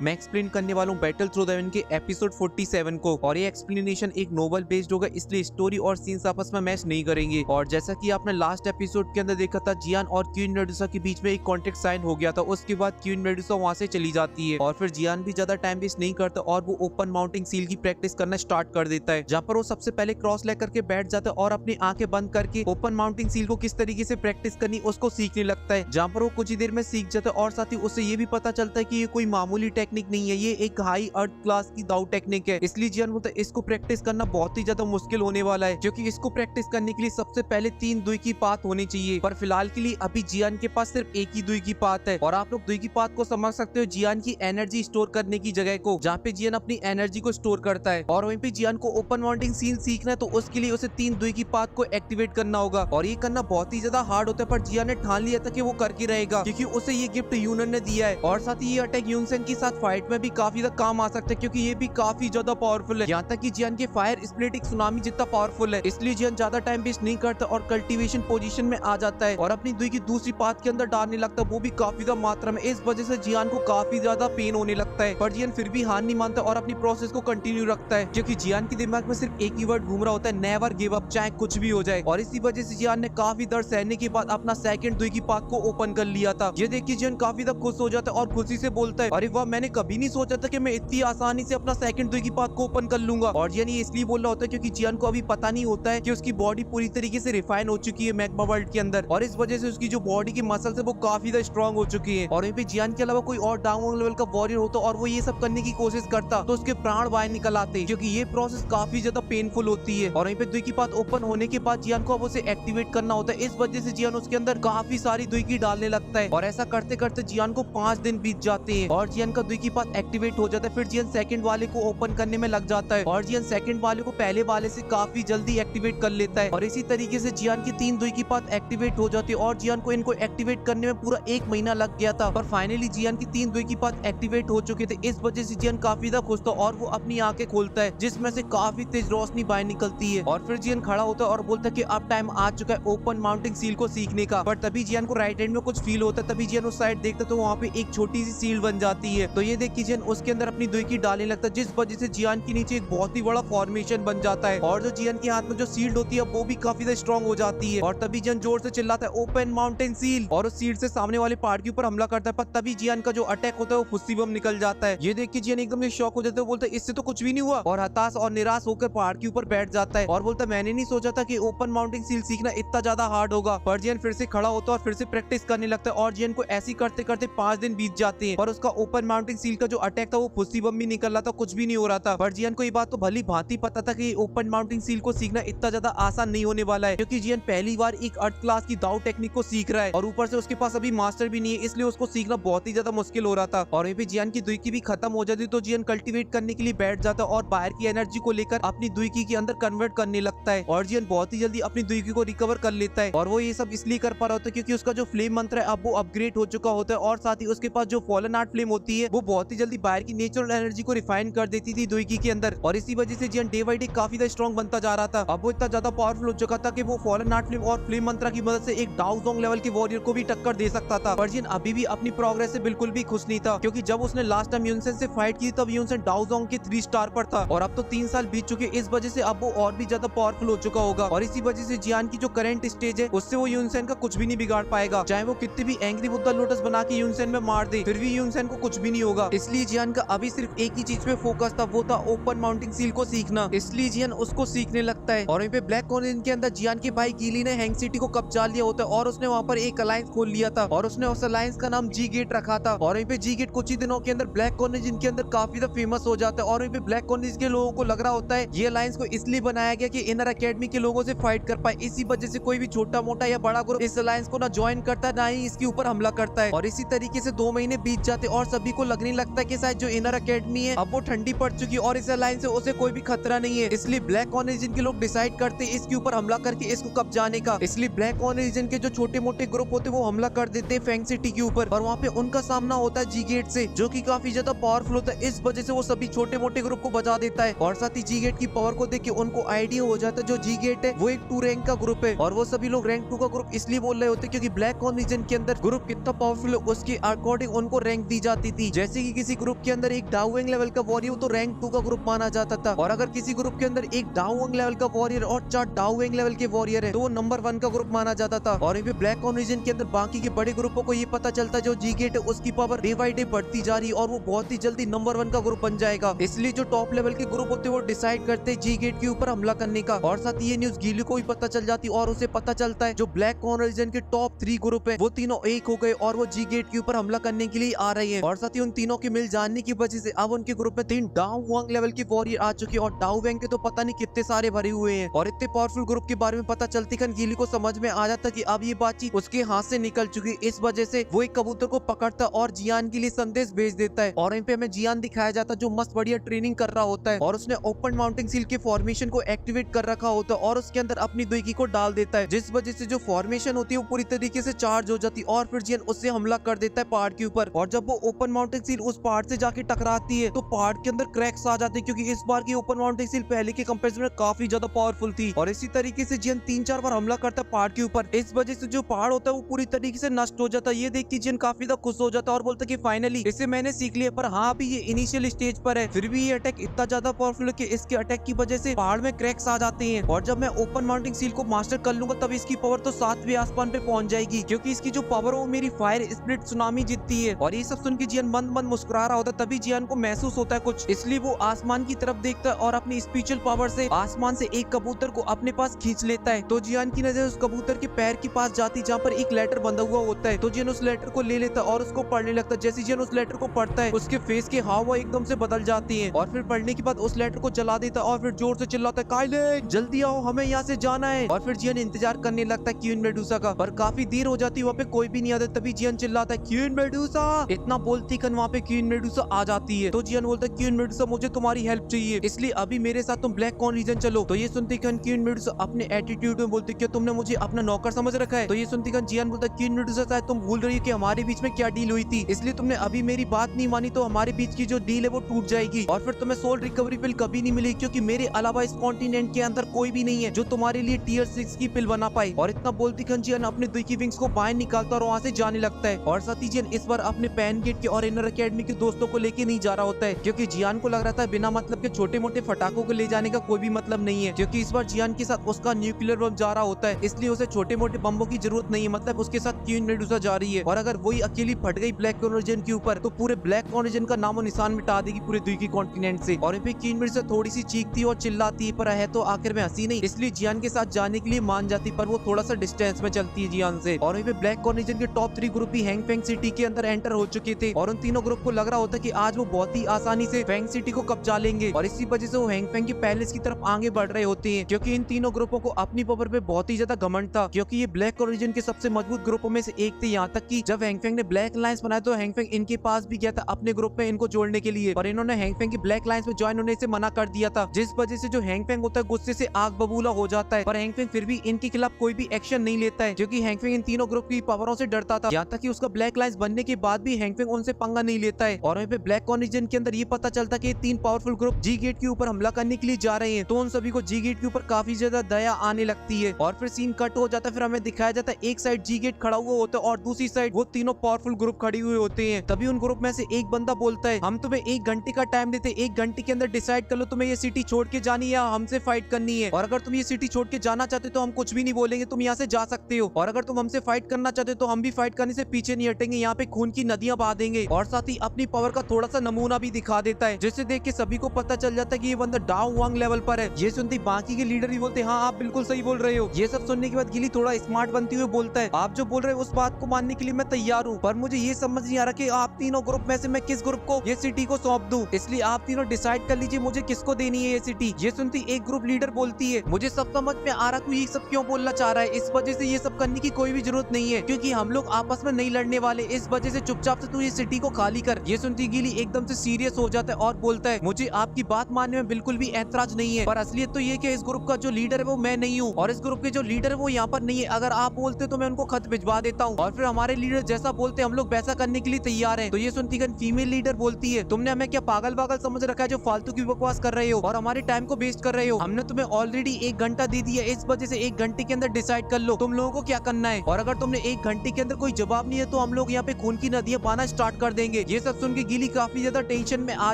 मैं एक्सप्लेन करने वाला हूँ बैटल थ्रू द हेवन के एपिसोड 47 को। और ये एक्सप्लेनेशन एक नोवेल बेस्ड होगा, इसलिए स्टोरी और सीन्स आपस में मैच नहीं करेंगे। और जैसा कि आपने लास्ट एपिसोड के अंदर देखा था, जियान और क्वीन मेडुसा के बीच में एक कॉन्ट्रैक्ट साइन हो गया था। उसके बाद क्वीन मेडुसा वहां से चली जाती है और फिर जियान भी ज्यादा टाइम वेस्ट नहीं करता और वो ओपन माउंटिंग सील की प्रैक्टिस करना स्टार्ट कर देता है, जहाँ पर वो सबसे पहले क्रॉस लेकर के बैठ जाता है और अपनी आंखें बंद करके ओपन माउंटिंग सील को किस तरीके से प्रैक्टिस करनी उसको सीखने लगता है, जहाँ पर वो कुछ ही देर में सीख जाता है। और साथ ही उससे ये भी पता चलता है कि ये कोई मामूली टेक्निक नहीं है, ये एक हाई अर्थ क्लास की दाऊ टेक्निक है। इसलिए जियान बोलता है इसको प्रैक्टिस करना बहुत ही ज्यादा मुश्किल होने वाला है, क्योंकि इसको प्रैक्टिस करने के लिए सबसे पहले 3 दुई की पात होनी चाहिए। पर फिलहाल के लिए अभी जियान के पास सिर्फ एक ही दुई की पात है। और आप लोग दुई की पात को समझ सकते हो जियान की एनर्जी स्टोर करने की जगह को, जहाँ पे जियान अपनी एनर्जी को स्टोर करता है। और वहीं पे जियान को ओपन माउंटिंग सील सीखना है, तो उसके लिए उसे 3 दुई की पात को एक्टिवेट करना होगा। और ये करना बहुत ही ज्यादा हार्ड होता है, पर जियान ने ठान लिया था कि वो करके रहेगा, क्योंकि उसे ये गिफ्ट यूनन ने दिया है। और साथ ही ये अटैक यूनसेन के साथ फाइट में भी काफी ज्यादा काम आ सकता है, क्योंकि ये भी काफी ज्यादा पावरफुल है। यहाँ तक कि जियान के फायर स्प्लिट सुनामी जितना पावरफुल है। इसलिए जियान ज्यादा टाइम वेस्ट नहीं करता और कल्टीवेशन पोजीशन में आ जाता है और अपनी दुई की दूसरी पात के अंदर डालने लगता है, वो भी काफी ज्यादा मात्रा में। इस वजह से जियान को काफी ज्यादा पेन होने लगता है, पर जियान फिर भी हार नहीं मानता और अपनी प्रोसेस को कंटिन्यू रखता है, क्योंकि जियान के दिमाग में सिर्फ एक ही वर्ड घूम रहा होता है, नेवर गिव अप, चाहे कुछ भी हो जाए। और इसी वजह से जियान ने काफी दर्द सहने के बाद अपना सेकंड दुई की पात को ओपन कर लिया था। ये देख के जियान काफी ज्यादा खुश हो जाता है और खुशी से बोलता है, अरे वाह, मैंने कभी नहीं सोचा था कि मैं इतनी आसानी से अपना सेकंड दुई की पात को ओपन कर लूंगा। और जियान ये इसलिए बोल रहा होता है क्योंकि जियान को अभी पता नहीं होता है कि उसकी बॉडी पूरी तरीके से रिफाइन हो चुकी है मैग्मा वर्ल्ड के अंदर, और इस वजह से उसकी जो बॉडी की मसल्स है वो काफी ज्यादा स्ट्रॉन्ग हो चुकी है। और वहीं पे जियान के अलावा कोई और डाउन लेवल का वॉरियर होता और वो ये सब करने की कोशिश करता तो उसके प्राण बाहर निकल आते, क्योंकि ये प्रोसेस काफी ज्यादा पेनफुल होती है। और वहीं पे दुई की पात ओपन होने के बाद जियान को अब उसे एक्टिवेट करना होता है। इस वजह से जियान उसके अंदर काफी सारी दुई की डालने लगता है, और ऐसा करते करते जियान को 5 दिन बीत जाते हैं और जियान का दुई की पात एक्टिवेट हो जाता है। फिर जियान सेकंड वाले को ओपन करने में लग जाता है और जियान सेकंड वाले को पहले वाले से काफी जल्दी एक्टिवेट कर लेता है। और इसी तरीके से जियान की 3 दुई की पात एक्टिवेट हो जाती है और जियान को इनको एक्टिवेट करने में पूरा 1 महीना लग गया था, पर फाइनली जियान की 3 दुई की पात एक्टिवेट हो चुके थे। इस वजह से जियान काफी ज्यादा खुश था और वो अपनी आंखें खोलता है, जिसमें से काफी तेज रोशनी बाहर निकलती है। और फिर जियान खड़ा होता है और बोलता है कि अब टाइम आ चुका है ओपन माउंटिंग सील को सीखने का। पर तभी जियान को राइट हैंड में कुछ फील होता है, तभी जियान उस साइड देखता है तो वहाँ पे एक छोटी सी सील बन जाती है। तो ये देख के जियान उसके अंदर अपनी दुई की डालने लगता है, जिस वजह से जियान के नीचे एक बहुत ही बड़ा फॉर्मेशन बन जाता है और जो जियान के हाथ में जो सील्ड होती है वो भी काफी ज्यादा स्ट्रॉन्ग हो जाती है। और तभी जियान जोर से चिल्लाता है ओपन माउंटेन सील, और उस सील से सामने वाले पहाड़ के ऊपर हमला करता है। पर तभी जियान का जो अटैक होता है वो फुस्सी बम निकल जाता है। ये देख के जियान एकदम शॉक हो जाता है, बोलता है इससे तो कुछ भी नहीं हुआ, और हताश और निराश होकर पहाड़ के ऊपर बैठ जाता है और बोलता है मैंने नहीं सोचा था कि ओपन माउंटिंग सील सीखना इतना ज्यादा हार्ड होगा। पर जियान फिर से खड़ा होता है और फिर से प्रैक्टिस करने लगता है और जियान को ऐसे करते करते 5 दिन बीत जाते हैं। और उसका ओपन माउंटिंग सील का जो अटैक था वो फुस्सी बम भी निकल रहा था, कुछ भी नहीं हो रहा था। पर जियान को ये बात तो भली भांति पता था कि ओपन माउंटिंग सील को सीखना इतना ज्यादा आसान नहीं होने वाला है, क्योंकि जियान पहली बार एक अर्थ क्लास की दाऊ टेक्निक को सीख रहा है और ऊपर से उसके पास अभी मास्टर भी नहीं है, इसलिए उसको सीखना बहुत ही ज्यादा मुश्किल हो रहा था। और वहीं पे जियान की दुई की भी खत्म हो जाती तो जियान कल्टीवेट करने के लिए बैठ जाता और बाहर की एनर्जी को लेकर अपनी दुई की के अंदर कन्वर्ट करने लगता है और जियान बहुत ही जल्दी अपनी दुई की को रिकवर कर लेता है। और वो ये सब इसलिए कर पा रहा होता है क्योंकि उसका जो फ्लेम मंत्र है अब वो अपग्रेड हो चुका होता है, और साथ ही उसके पास जो फॉलन आर्ट फ्लेम होती है वो बहुत ही जल्दी बाहर की नेचुरल एनर्जी को रिफाइन कर देती थी दुई की के अंदर। और इसी वजह से जियान डे बाई डे काफी ज्यादा स्ट्रॉन्ग बनता जा रहा था। अब वो इतना ज्यादा पावरफुल हो चुका था कि वो फॉलन आर्ट फ्लेम और फ्लेम मंत्र की मदद से एक डाउजोंग लेवल के वॉरियर को भी टक्कर दे सकता था। पर जियान अभी भी अपनी प्रोग्रेस से बिल्कुल भी खुश नहीं था, क्योंकि जब उसने लास्ट टाइम यूनसेन से फाइट की तब यूनसेन डाउजोंग के 3 स्टार पर था और अब तो 3 साल बीत चुके, इस वजह से अब वो और भी ज्यादा पावरफुल हो चुका होगा। और इसी वजह से जियान की जो करंट स्टेज है उससे वो यूनसेन का कुछ भी नहीं बिगाड़ पाएगा, चाहे वो कितनी भी एंग्री बुद्धा लोटस बना के यूनसेन में मार दे, फिर भी यूनसेन को कुछ भी नहीं होगा। इसलिए जियान का अभी सिर्फ एक ही चीज पे फोकस था, वो था ओपन माउंटिंग सील को सीखना। इसलिए जियान उसको सीखने लगता है। और वहीं पे ब्लैक कॉर्निन के अंदर जियान के भाई गीली ने हैंग सिटी को कब्जा लिया होता है और उसने वहाँ पर एक अलायंस खोल लिया था और उसने उस अलायंस का नाम जी गेट रखा था। और वहीं पे जी गेट कुछ ही दिनों के अंदर ब्लैक कॉर्निन के अंदर काफी ज्यादा फेमस हो जाता है। और वहीं पे ब्लैक कॉर्निन के लोगों को लग रहा होता है ये अलायंस को इसलिए बनाया गया कि इनर एकेडमी के लोगों से फाइट कर पाए, इसी वजह से कोई भी छोटा मोटा या बड़ा ग्रुप इस अलायंस को ना ज्वाइन करता ना ही इसके ऊपर हमला करता है। और इसी तरीके से 2 महीने बीत जाते और सभी को लगने लगता है कि शायद जो इनर एकेडमी है अब वो ठंडी पड़ चुकी है और इस अलायंस से उसे कोई भी खतरा नहीं है। इसलिए ब्लैक ऑर्गेनाइजेशन के लोग डिसाइड करते हैं इसके ऊपर हमला करके इसको कब्जाने का। इसलिए ब्लैक ऑर्गेनाइजेशन के जो छोटे मोटे ग्रुप होते हैं वो हमला कर देते हैं फैंग सिटी के ऊपर और वहाँ पे उनका सामना होता है जी गेट से, जो कि काफी ज्यादा पावरफुल होता है। इस वजह से वो सभी छोटे मोटे ग्रुप को बचा देता है और साथ ही जी गेट की पावर को देख के उनको आइडिया हो जाता है जो जी गेट है वो एक 2 रैंक का ग्रुप है। और वो सभी लोग रैंक 2 का ग्रुप इसलिए बोल रहे होते क्योंकि ब्लैक ऑर्गेनाइजेशन के अंदर ग्रुप कितना पावरफुल है उसके अकॉर्डिंग उनको रैंक दी जाती थी। जैसे कि किसी ग्रुप के अंदर एक डाउइंग लेवल का वॉरियर तो रैंक 2 का ग्रुप माना जाता था, और अगर किसी ग्रुप के अंदर एक डाउइंग लेवल का वॉरियर और 4 डाउइंग लेवल के वॉरियर है तो वो नंबर 1 का ग्रुप माना जाता था। और ये ब्लैक कॉर्न रीजन के अंदर बाकी के बड़े ग्रुपों को ये पता चलता जो जी गेट है उसकी पावर डे बाई डे बढ़ती जा रही है और वो बहुत ही जल्दी नंबर 1 का ग्रुप बन जाएगा। इसलिए जो टॉप लेवल के ग्रुप होते हैं वो डिसाइड करते हैं जी गेट के ऊपर हमला करने का। और साथ ही ये न्यूज गीली को भी पता चल जाती और उसे पता चलता है जो ब्लैक कॉर्न रीजन के टॉप 3 ग्रुप है वो तीनों एक हो गए और वो जी गेट के ऊपर हमला करने के लिए आ रहे हैं। और साथ ही उन तीनों के मिल जाने की वजह से अब उनके ग्रुप में 3 डाउ वांग लेवल के वॉरियर आ चुके हैं और डाउ वांग के तो पता नहीं कितने सारे भरे हुए हैं। और इतने पावरफुल ग्रुप के बारे में पता चलती गीली को समझ में आ जाता कि अब ये बातचीत उसके हाथ से निकल चुकी। इस वजह से वो एक कबूतर को पकड़ता और जियान के लिए संदेश भेज देता है। और यहाँ पे हमें जियान दिखाया जाता जो मस्त बढ़िया ट्रेनिंग कर रहा होता है और उसने ओपन माउंटिंग सील के फॉर्मेशन को एक्टिवेट कर रखा होता है और उसके अंदर अपनी दुई को डाल देता है, जिस वजह से जो फॉर्मेशन होती है वो पूरी तरीके से चार्ज हो जाती है और फिर जियान उससे हमला कर देता है पहाड़ के ऊपर। और जब वो ओपन माउंटिंग सील उस पहाड़ से जाके टकराती है तो पहाड़ के अंदर क्रैक्स आ जाते हैं क्योंकि इस बार की ओपन माउंटिंग सील पहले के कंपैरिजन में काफी ज्यादा पावरफुल थी। और इसी तरीके से जियान 3-4 बार हमला करता है पहाड़ के ऊपर। इस वजह से जो पहाड़ होता है वो पूरी तरीके से नष्ट हो जाता है। ये देख के जियान काफी ज्यादा खुश हो जाता है और बोलता है कि फाइनली इसे मैंने सीख लिया। पर हाँ अभी ये इनिशियल स्टेज पर है, फिर भी ये अटैक इतना ज्यादा पावरफुल है कि इसके अटैक की वजह से पहाड़ में क्रैक्स आ जाते हैं। और जब मैं ओपन माउंटिंग सील को मास्टर कर लूंगा तब इसकी पावर तो 7वें आसमान पे पहुंच जाएगी क्योंकि इसकी जो पावर है वो मेरी फायर स्प्लिट सुनामी जितती है। और ये सब सुन के जियान मंद मंद मुस्कुरा रहा होता है। तभी जियान को महसूस होता है कुछ, इसलिए वो आसमान की तरफ देखता है और अपनी स्पिरिचुअल पावर से आसमान से एक कबूतर को अपने पास खींच लेता है। तो जियान की नजर उस कबूतर के पैर के पास जाती जहाँ पर एक लेटर बंधा हुआ होता है। तो जियान उस लेटर को ले लेता है और उसको पढ़ने लगता है। जैसे जियान उस लेटर को पढ़ता है उसके फेस के हाव एकदम से बदल जाती है और फिर पढ़ने के बाद उस लेटर को जला देता है और फिर जोर से चिल्लाता है काइले जल्दी आओ हमें यहाँ से जाना है। और फिर जियान इंतजार करने लगता है क्वीन मेडुसा का, पर काफी देर हो जाती है वहाँ पे कोई भी नहीं आता। तभी जियान चिल्लाता है क्वीन मेडुसा। इतना बोलती कन वहाँ पे क्वीन मेडुसा आ जाती है। तो जियान बोलता है क्वीन मेडुसा मुझे तुम्हारी हेल्प चाहिए इसलिए अभी मेरे साथ तुम ब्लैक कॉर्न रीजन चलो। तो ये सुनती कन क्वीन मेडुसा अपने एटीट्यूड में बोलती क्या तुमने मुझे अपना नौकर समझ रखा है। तो ये सुनती कन जियान बोलता है क्वीन मेडुसा शायद तुम भूल रही हो कि हमारे बीच में क्या डील हुई थी, इसलिए तुमने अभी मेरी बात नहीं मानी तो हमारे बीच की जो डील है वो टूट जाएगी और फिर तुम्हें सोल रिकवरी पिल कभी नहीं मिलेगी क्योंकि मेरे अलावा इस कॉन्टिनेंट के अंदर कोई भी नहीं है जो तुम्हारे लिए टियर 6 की पिल बना पाए। और इतना बोलती खन जियान अपने दुई की विंग्स को बाहर निकालता और वहाँ से जाने लगता है। और साथ ही जियान इस बार अपने पैन गेट के और इनर अकेडमी के दोस्तों को लेके नहीं जा रहा होता है क्योंकि जियान को लग रहा था बिना मतलब के छोटे मोटे फटाकों को ले जाने का कोई भी मतलब नहीं है क्योंकि इस बार जियान के साथ उसका न्यूक्लियर बम जा रहा होता है, इसलिए उसे छोटे मोटे बम्बों की जरूरत नहीं है। मतलब उसके साथ क्वीन मेडुसा जा रही है और अगर वही अकेली फट गई ब्लैक कॉर्न रीजन के ऊपर तो पूरे ब्लैक कॉर्न रीजन का नामो निशान मिटा देगी पूरे द्वीपी कॉन्टिनेंट से। और फिर क्वीन मेडुसा थोड़ी सी चीखती और चिल्लाती है पर है तो आखिर में हंसी नहीं, इसलिए जियान के साथ जाने के लिए मान जाती पर वो थोड़ा सा डिस्टेंस में चलती है जियान से। और फिर ब्लैक कॉर्न रीजन के टॉप 3 ग्रुप भी हैंगफेंग सिटी के अंदर एंटर हो चुके थे और उन तीनों ग्रुप को लग रहा होता कि आज वो बहुत ही आसानी से फेंग सिटी को कब्जा लेंगे और इसी वजह से वो हैंगफेंग के पैलेस की तरफ आगे बढ़ रहे होते हैं क्योंकि इन तीनों ग्रुपों को अपनी पावर पे बहुत ही ज्यादा घमंड था क्योंकि ये ब्लैक कॉर्न रीजन के सबसे मजबूत ग्रुपों में से एक थे। यहाँ तक कि जब हैंगफेंग ने ब्लैक अलायंस बनाया तो हैंगफेंग इनके पास भी गया था अपने ग्रुप में इनको जोड़ने के लिए, पर इन्होंने हैंगफेंग की ब्लैक अलायंस में ज्वाइन होने से मना कर दिया था, जिस वजह से जो हैंगफेंग होता है गुस्से से आग बबूला हो जाता है। पर हैंगफेंग फिर भी इनके खिलाफ कोई भी एक्शन नहीं लेता है क्योंकि हैंगफेंग इन तीनों ग्रुप की पावरों से डरता था। यहाँ तक कि उसका ब्लैक अलायंस बनने के बाद भी हैंगफेंग उनसे पंगा नहीं लेता है। और वहीं पे ब्लैक कॉर्न रीजन के अंदर ये पता चलता कि 3 पावरफुल ग्रुप जी गेट के ऊपर हमला करने के लिए जा रहे हैं तो उन सभी को जी गेट के ऊपर काफी ज्यादा दया आने लगती है। और फिर सीन कट हो जाता है, फिर हमें दिखाया जाता है एक साइड जी गेट खड़ा हुआ होता है और दूसरी साइड वो तीनों पावरफुल ग्रुप खड़ी हुए होते हैं। तभी उन ग्रुप में से एक बंदा बोलता है हम तुम्हें 1 घंटे का टाइम देते, 1 घंटे के अंदर डिसाइड कर लो तुम्हें ये सिटी छोड़ के जानी या हमसे फाइट करनी है। और अगर तुम ये सिटी छोड़ के जाना चाहते हो तो हम कुछ भी नहीं बोलेंगे, तुम यहाँ से जा सकते हो। और अगर तुम हमसे फाइट करना चाहते हो तो हम भी फाइट करने से पीछे नहीं हटेंगे, यहाँ पे खून की नदियां बहा देंगे। और साथ ही अपनी पावर का थोड़ा सा नमूना भी दिखा देता है जिसे देख के सभी को पता चल जाता है कि ये बंदा डाउ वांग लेवल पर है। ये सुनते बाकी के लीडर भी बोलते हैं हाँ आप बिल्कुल सही बोल रहे हो। ये सब सुनने के बाद गिली थोड़ा स्मार्ट बनती हुई बोलता है आप जो बोल रहे हो उस बात को मानने के लिए मैं तैयार हूँ, पर मुझे ये समझ नहीं आ रहा कि आप तीनों ग्रुप में से मैं किस ग्रुप को ये सिटी को सौंप दूं, इसलिए आप तीनों डिसाइड कर लीजिए मुझे किसको देनी है ये सिटी। ये सुनती एक ग्रुप लीडर बोलती है मुझे सब समझ में आ रहा तू ये सब क्यों बोलना चाह रहा है, इस वजह से ये सब करने की कोई भी जरूरत नहीं है क्योंकि हम लोग आपस में नहीं लड़ने वाले, इस वजह से चुपचाप से तू ये सिटी को खाली कर। ये सुनती गिली एकदम से सीरियस हो जाता है और बोलता है मुझे आपकी बात मानने में बिल्कुल भी ऐतराज नहीं है, पर असलियत तो ये कि इस ग्रुप का जो लीडर है वो मैं नहीं हूँ और इस ग्रुप के जो लीडर है वो यहाँ पर नहीं है। अगर आप बोलते तो मैं उनको खत भिजवा देता हूँ और फिर हमारे लीडर जैसा बोलते हम लोग वैसा करने के लिए तैयार है। तो ये सुनती फीमेल लीडर बोलती है तुमने हमें क्या पागल पागल समझ रखा है जो फालतू की बकवास कर रहे हो और हमारे टाइम को वेस्ट कर रहे हो। हमने तुम्हें ऑलरेडी 1 घंटा दे दिया, इस वजह से 1 घंटे के अंदर डिसाइड कर लो तुम लोगों को क्या करना है। और अगर तुमने 1 घंटे के अंदर कोई जवाब नहीं है तो हम लोग यहाँ पे खून की नदियां बहाना स्टार्ट कर देंगे। जाएंगे। ये सब सुन के गीली काफी ज्यादा टेंशन में आ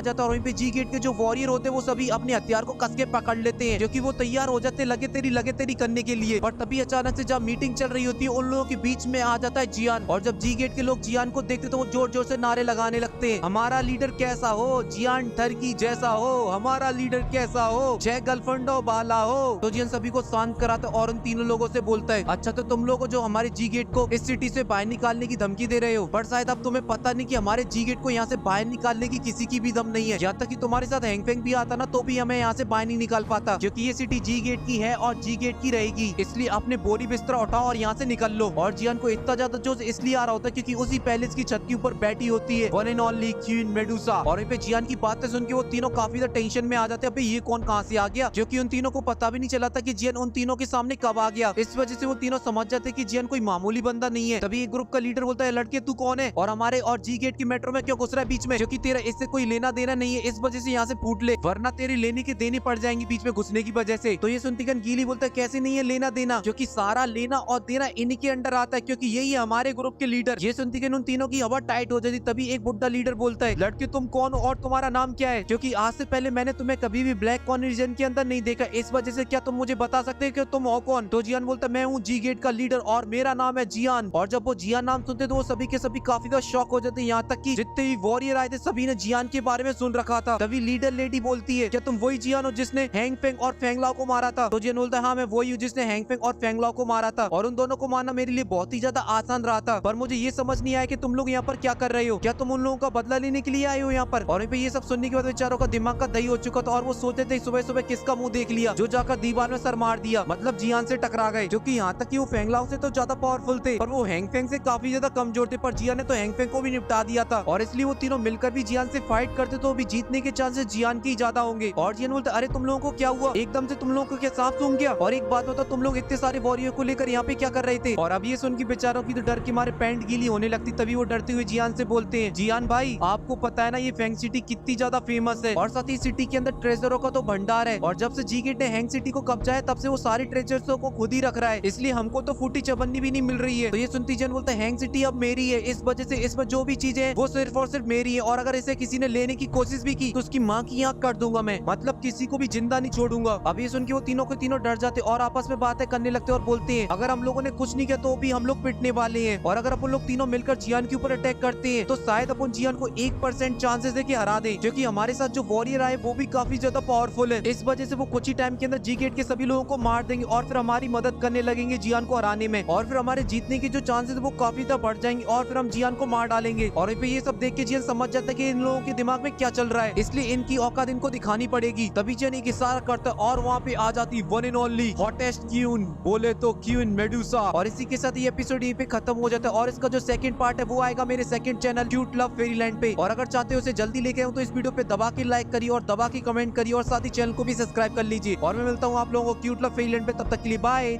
जाता है और वहीं पे जी गेट के जो वॉरियर होते हैं वो सभी अपने हथियार को कस के पकड़ लेते हैं, क्योंकि वो तैयार हो जाते लगे तेरी करने के लिए। पर तभी अचानक से जब मीटिंग चल रही होती है उन लोगों के बीच में आ जाता है जियान, और जब जी गेट के लोग जियान को देखते तो वो जोर जोर से नारे लगाने लगते हैं, हमारा लीडर कैसा हो, जियान टर्की जैसा हो, हमारा लीडर कैसा हो, जय गलफंडो बाला हो। तो जियान सभी को शांत कराता है और उन तीनों लोगों से बोलता है, अच्छा तो तुम लोग जो हमारे जी गेट को इस सिटी से बाहर निकालने की धमकी दे रहे हो, पर शायद अब तुम्हें पता नहीं कि हमारे जी गेट को यहाँ से बाहर निकालने की किसी की भी दम नहीं है। यहाँ तक कि तुम्हारे साथ हैंगफेंग भी आता ना तो भी हमें यहाँ से बाहर नहीं निकाल पाता, क्योंकि ये सिटी जी गेट की है और जी गेट की रहेगी। इसलिए अपने बोरी बिस्तर उठाओ और यहाँ से निकल लो। और जियान को इतना ज्यादा जोश इसलिए आ रहा होता है क्योंकि उसी पैलेस की छत के ऊपर बैठी होती है one and only queen Medusa. और वहीं पे जियान की बातें सुन के वो तीनों काफी ज्यादा टेंशन में आ जाते हैं, अबे ये कौन कहाँ से आ गया, क्योंकि उन तीनों को पता भी नहीं चला था कि जियान उन तीनों के सामने कब आ गया। इस वजह से वो तीनों समझ जाते हैं कि जियान कोई मामूली बंदा नहीं है। तभी एक ग्रुप का लीडर बोलता है, लड़के तू कौन है और हमारे और जी गेट की मेट्रो में क्यों घुस रहा है बीच में, क्योंकि तेरा इससे कोई लेना देना नहीं है, इस वजह से यहाँ से फूट ले वरना तेरी लेने के देने पड़ जाएंगी बीच में घुसने की वजह से। तो ये सुनती गीली बोलता है, कैसे नहीं है लेना देना, क्योंकि सारा लेना और देना इन्हीं के अंडर आता है, क्योंकि यही है हमारे ग्रुप के लीडर। ये सुनती उन तीनों की हवा टाइट हो जाती। तभी एक बुड्ढा लीडर बोलता है, लड़के तुम कौन हो और तुम्हारा नाम क्या है, क्योंकि आज से पहले मैंने तुम्हें कभी भी ब्लैक कॉर्न रीजन के अंदर नहीं देखा, इस वजह से क्या तुम मुझे बता सकते हैं कि तुम हो कौन। तो जियान बोलता है, मैं हूँ जी गेट का लीडर और मेरा नाम है जियान। और जब वो जियान नाम सुनते तो वो सभी के सभी काफी ज्यादा शॉक हो जाते, यहाँ तक कि जितने भी वॉरियर आए थे सभी ने जियान के बारे में सुन रखा था। तभी लीडर लेडी बोलती है, क्या तुम वही जियान हो जिसने हैंगफेंग और फेंगलाओ को मारा था। तो जियान बोलता है, हाँ मैं वही हूँ जिसने हैंगफेंग और फेंगलाओ को मारा था, और उन दोनों को मारना मेरे लिए बहुत ही ज्यादा आसान रहा था, पर मुझे ये समझ नहीं आया कि तुम लोग यहाँ पर क्या कर रहे हो, क्या तुम उन लोगों का बदला लेने के लिए आए हो यहाँ पर। और वहीं पे ये सब सुनने के बाद बेचारों का दिमाग का दही हो चुका था और वो सोचते थे सुबह सुबह किसका मुंह देख लिया जो जाकर दीवार में सर मार दिया, मतलब जियान से टकरा गए, जो कि यहाँ तक कि वो फेंगलाओ से तो ज्यादा पावरफुल थे पर वो हैंगफेंग से काफी ज्यादा कमजोर थे, पर जियान ने तो हैंगफेंग को भी निपटा दिया था, और इसलिए वो तीनों मिलकर भी जियान से फाइट करते तो भी जीतने के चांसेस जियान के ज्यादा होंगे। और जियान बोलते, अरे तुम लोगों को क्या हुआ, एकदम से तुम लोगों को क्या सांप सूंघ गया, और एक बात बताओ तुम लोग इतने सारे वॉरियर को लेकर यहाँ पे क्या कर रहे थे। और अब ये सुन के बेचारों की तो डर के मारे पैंट गीली होने लगती। तभी वो डरते हुए जियान से बोलते हैं, जियान भाई आपको पता है ना ये फेंग सिटी कितनी ज्यादा फेमस है, और साथ ही सिटी के अंदर ट्रेजरों का तो भंडार है, और जब से जी गेट ने हैंग सिटी को कब्जा है तब से वो सारी ट्रेजर्स को खुद ही रख रहा है, इसलिए हमको तो फूटी चबन्नी भी नहीं मिल रही है। तो ये सुनती जियान बोलता है, हैंग सिटी अब मेरी है, इस वजह से इसमें जो भी चीजें हैं वो सिर्फ और सिर्फ मेरी है, और अगर इसे किसी ने लेने की कोशिश भी की तो उसकी माँ की आंख काट दूंगा मैं, मतलब किसी को भी जिंदा नहीं छोड़ूंगा। अब ये सुन के वो तीनों के तीनों डर जाते और आपस में बातें करने लगते और बोलते हैं, अगर हम लोगों ने कुछ नहीं किया तो भी हम लोग पिटने वाले हैं, और अगर अपन लोग तीनों मिलकर जियान के ऊपर अटैक करते हैं तो शायद अपन जियान को 1% चांसेस है कि हरा दे, क्योंकि हमारे साथ जो वॉरियर आए वो भी काफी ज्यादा पावरफुल है, इस वजह से वो कुछ ही टाइम के अंदर जी गेट के सभी लोगों को मार देंगे और फिर हमारी मदद करने लगेंगे जियान को हराने में, और फिर हमारे जीतने के जो चांसेस वो काफी ज्यादा बढ़ जाएंगे और फिर हम जियान को मार डालेंगे। और फिर ये सब देख के जियान समझ जाता है कि इन लोगों के दिमाग में क्या चल रहा है, इसलिए इनकी औकात इनको दिखानी पड़ेगी। तभी जियान एक इशारा करता है और वहाँ पे आ जाती one and only hottest queen, बोले तो क्वीन मेडुसा। और इसी के साथ ये एपिसोड यहीं पे खत्म हो जाता है, और इसका जो सेकंड पार्ट है वो आएगा मेरे second channel cute love Fairyland पे, और अगर चाहते हो उसे जल्दी लेके आऊं तो इस वीडियो पे दबा के लाइक करिए और दबा के कमेंट करिए और साथ ही चैनल को भी सब्सक्राइब कर लीजिए। और मैं मिलता हूँ आप लोगों को क्यूट लव फेरीलैंड पे, तब तक के लिए बाय।